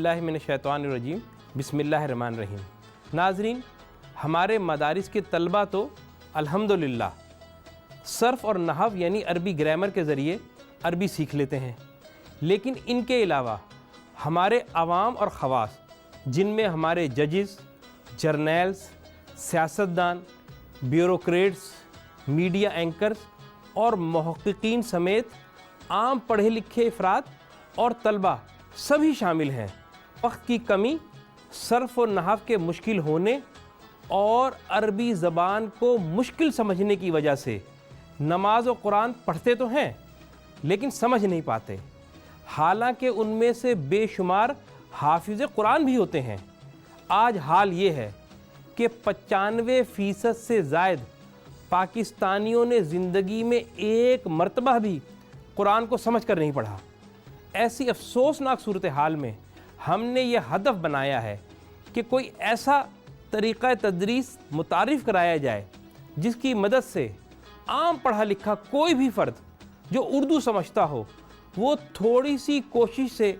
باللہ من الشیطان الرجیم بسم اللہ الرحمن الرحیم۔ ناظرین، ہمارے مدارس کے طلبہ تو الحمدللہ صرف اور نحو یعنی عربی گرامر کے ذریعے عربی سیکھ لیتے ہیں، لیکن ان کے علاوہ ہمارے عوام اور خواص جن میں ہمارے ججز، جرنیلز، سیاستدان، بیوروکریٹس، میڈیا اینکرز اور محققین سمیت عام پڑھے لکھے افراد اور طلبہ سبھی شامل ہیں۔ وقت کی کمی، صرف و نحو کے مشکل ہونے اور عربی زبان کو مشکل سمجھنے کی وجہ سے نماز و قرآن پڑھتے تو ہیں لیکن سمجھ نہیں پاتے، حالانکہ ان میں سے بے شمار حافظ قرآن بھی ہوتے ہیں۔ آج حال یہ ہے کہ 95% سے زائد پاکستانیوں نے زندگی میں ایک مرتبہ بھی قرآن کو سمجھ کر نہیں پڑھا۔ ایسی افسوسناک صورتحال میں ہم نے یہ ہدف بنایا ہے کہ کوئی ایسا طریقہ تدریس متعارف کرایا جائے جس کی مدد سے عام پڑھا لکھا کوئی بھی فرد جو اردو سمجھتا ہو وہ تھوڑی سی کوشش سے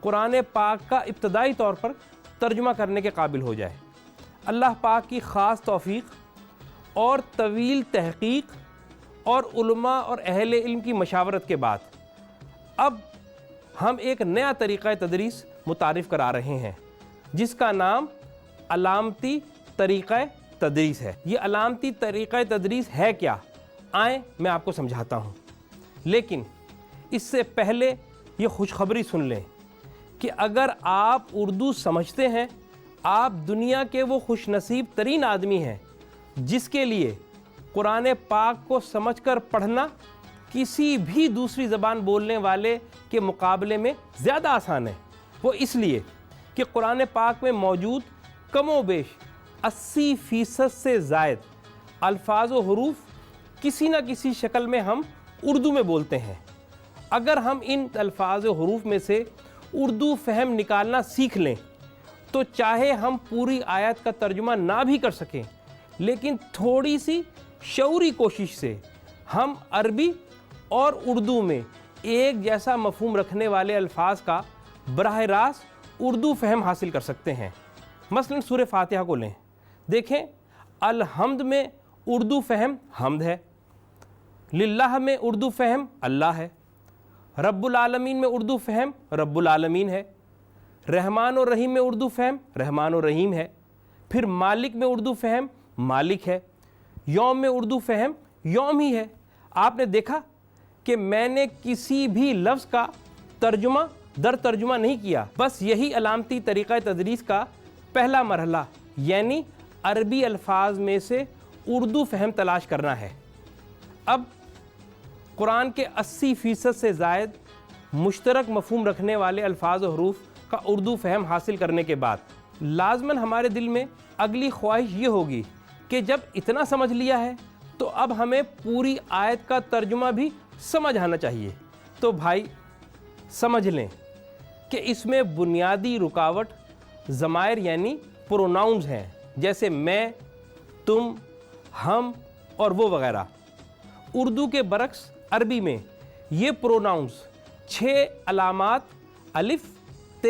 قرآن پاک کا ابتدائی طور پر ترجمہ کرنے کے قابل ہو جائے۔ اللہ پاک کی خاص توفیق اور طویل تحقیق اور علماء اور اہل علم کی مشاورت کے بعد اب ہم ایک نیا طریقہ تدریس متعارف کرا رہے ہیں جس کا نام علامتی طریقہ تدریس ہے۔ یہ علامتی طریقہ تدریس ہے کیا؟ آئیں میں آپ کو سمجھاتا ہوں، لیکن اس سے پہلے یہ خوشخبری سن لیں کہ اگر آپ اردو سمجھتے ہیں، آپ دنیا کے وہ خوش نصیب ترین آدمی ہیں جس کے لیے قرآن پاک کو سمجھ کر پڑھنا کسی بھی دوسری زبان بولنے والے کے مقابلے میں زیادہ آسان ہے۔ وہ اس لیے کہ قرآن پاک میں موجود کم و بیش 80% سے زائد الفاظ و حروف کسی نہ کسی شکل میں ہم اردو میں بولتے ہیں۔ اگر ہم ان الفاظ و حروف میں سے اردو فہم نکالنا سیکھ لیں تو چاہے ہم پوری آیت کا ترجمہ نہ بھی کر سکیں، لیکن تھوڑی سی شعوری کوشش سے ہم عربی اور اردو میں ایک جیسا مفہوم رکھنے والے الفاظ کا براہ راست اردو فہم حاصل کر سکتے ہیں۔ مثلا سورہ فاتحہ کو لیں، دیکھیں الحمد میں اردو فہم حمد ہے، للہ میں اردو فہم اللہ ہے، رب العالمین میں اردو فہم رب العالمین ہے، رحمان و رحیم میں اردو فہم رحمان و رحیم ہے، پھر مالک میں اردو فہم مالک ہے، یوم میں اردو فہم یوم ہی ہے۔ آپ نے دیکھا کہ میں نے کسی بھی لفظ کا ترجمہ در ترجمہ نہیں کیا، بس یہی علامتی طریقہ تدریس کا پہلا مرحلہ یعنی عربی الفاظ میں سے اردو فہم تلاش کرنا ہے۔ اب قرآن کے 80% سے زائد مشترک مفہوم رکھنے والے الفاظ و حروف کا اردو فہم حاصل کرنے کے بعد لازماً ہمارے دل میں اگلی خواہش یہ ہوگی کہ جب اتنا سمجھ لیا ہے تو اب ہمیں پوری آیت کا ترجمہ بھی سمجھ آنا چاہیے۔ تو بھائی سمجھ لیں کہ اس میں بنیادی رکاوٹ ضمائر یعنی پروناؤنز ہیں، جیسے میں، تم، ہم اور وہ وغیرہ۔ اردو کے برعکس عربی میں یہ پروناؤنز 6 علامات الف، ت،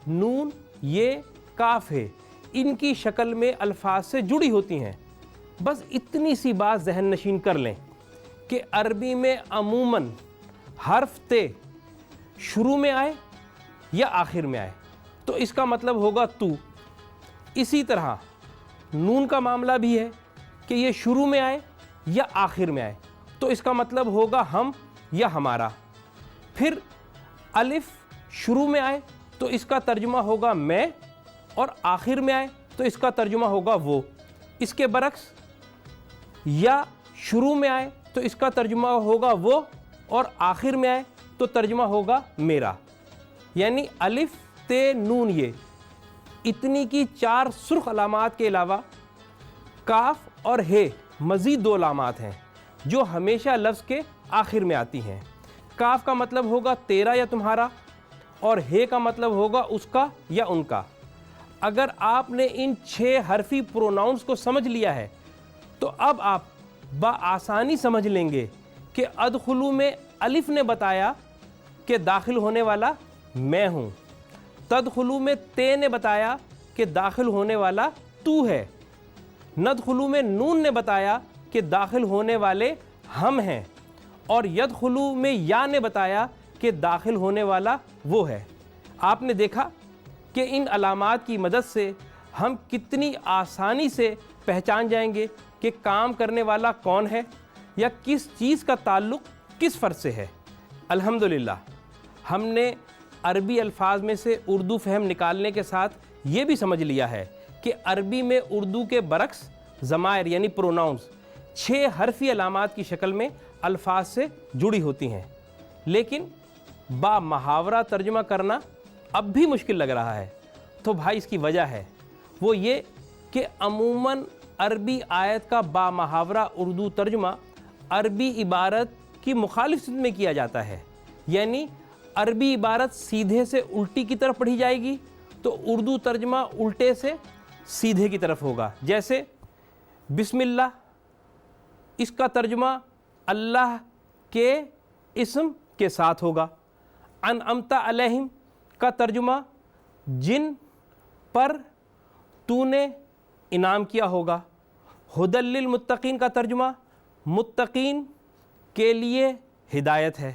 نون، یہ، کاف ہے، ان کی شکل میں الفاظ سے جڑی ہوتی ہیں۔ بس اتنی سی بات ذہن نشین کر لیں کہ عربی میں عموماً حرف ت شروع میں آئے یا آخر میں آئے تو اس کا مطلب ہوگا تو۔ اسی طرح نون کا معاملہ بھی ہے کہ یہ شروع میں آئے یا آخر میں آئے تو اس کا مطلب ہوگا ہم یا ہمارا۔ پھر الف شروع میں آئے تو اس کا ترجمہ ہوگا میں، اور آخر میں آئے تو اس کا ترجمہ ہوگا وہ۔ اس کے برعکس یا شروع میں آئے تو اس کا ترجمہ ہوگا وہ، اور آخر میں آئے تو ترجمہ ہوگا میرا۔ یعنی الف، ت، نون، یہ اتنی کی 4 سرخ علامات کے علاوہ کاف اور ہے مزید 2 علامات ہیں جو ہمیشہ لفظ کے آخر میں آتی ہیں۔ کاف کا مطلب ہوگا تیرا یا تمہارا، اور ہے کا مطلب ہوگا اس کا یا ان کا۔ اگر آپ نے ان 6 حرفی پروناؤنز کو سمجھ لیا ہے تو اب آپ بآسانی سمجھ لیں گے کہ ادخلو میں الف نے بتایا کہ داخل ہونے والا میں ہوں، تدخلو میں تے نے بتایا کہ داخل ہونے والا تو ہے، ندخلو میں نون نے بتایا کہ داخل ہونے والے ہم ہیں، اور یدخلو میں یا نے بتایا کہ داخل ہونے والا وہ ہے۔ آپ نے دیکھا کہ ان علامات کی مدد سے ہم کتنی آسانی سے پہچان جائیں گے کہ کام کرنے والا کون ہے یا کس چیز کا تعلق کس فرد سے ہے۔ الحمدللہ ہم نے عربی الفاظ میں سے اردو فہم نکالنے کے ساتھ یہ بھی سمجھ لیا ہے کہ عربی میں اردو کے برعکس ضمائر یعنی پروناؤنز 6 حرفی علامات کی شکل میں الفاظ سے جڑی ہوتی ہیں، لیکن با محاورہ ترجمہ کرنا اب بھی مشکل لگ رہا ہے۔ تو بھائی اس کی وجہ ہے وہ یہ کہ عموماً عربی آیت کا با محاورہ اردو ترجمہ عربی عبارت کی مخالف سمت میں کیا جاتا ہے، یعنی عربی عبارت سیدھے سے الٹی کی طرف پڑھی جائے گی تو اردو ترجمہ الٹے سے سیدھے کی طرف ہوگا۔ جیسے بسم اللہ، اس کا ترجمہ اللہ کے اسم کے ساتھ ہوگا۔ انعمت علیہم کا ترجمہ جن پر تو نے انعام کیا ہوگا۔ ہدی للمتقین کا ترجمہ متقین کے لیے ہدایت ہے۔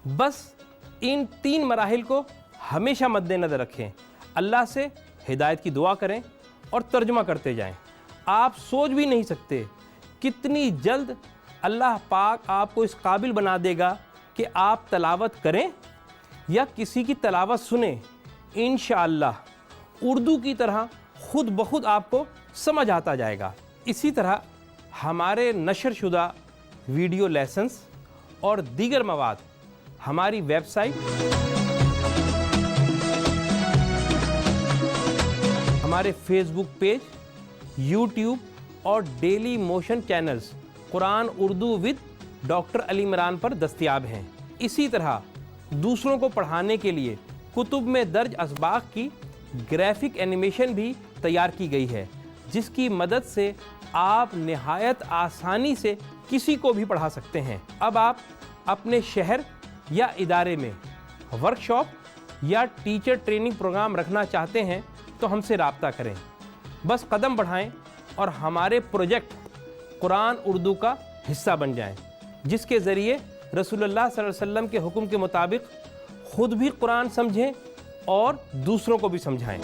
بس ان 3 مراحل کو ہمیشہ مد نظر رکھیں، اللہ سے ہدایت کی دعا کریں اور ترجمہ کرتے جائیں۔ آپ سوچ بھی نہیں سکتے کتنی جلد اللہ پاک آپ کو اس قابل بنا دے گا کہ آپ تلاوت کریں یا کسی کی تلاوت سنیں۔ انشاءاللہ اردو کی طرح خود بخود آپ کو سمجھ آتا جائے گا۔ اسی طرح ہمارے نشر شدہ ویڈیو لیسنز اور دیگر مواد ہماری ویب سائٹ، ہمارے فیس بک پیج، یوٹیوب اور ڈیلی موشن چینلز قرآن اردو ود ڈاکٹر علی عمران پر دستیاب ہیں۔ اسی طرح دوسروں کو پڑھانے کے لیے کتب میں درج اسباق کی گرافک اینیمیشن بھی تیار کی گئی ہے، جس کی مدد سے آپ نہایت آسانی سے کسی کو بھی پڑھا سکتے ہیں۔ اب آپ اپنے شہر یا ادارے میں ورکشاپ یا ٹیچر ٹریننگ پروگرام رکھنا چاہتے ہیں تو ہم سے رابطہ کریں۔ بس قدم بڑھائیں اور ہمارے پروجیکٹ قرآن اردو کا حصہ بن جائیں، جس کے ذریعے رسول اللہ صلی اللہ علیہ وسلم کے حکم کے مطابق خود بھی قرآن سمجھیں اور دوسروں کو بھی سمجھائیں۔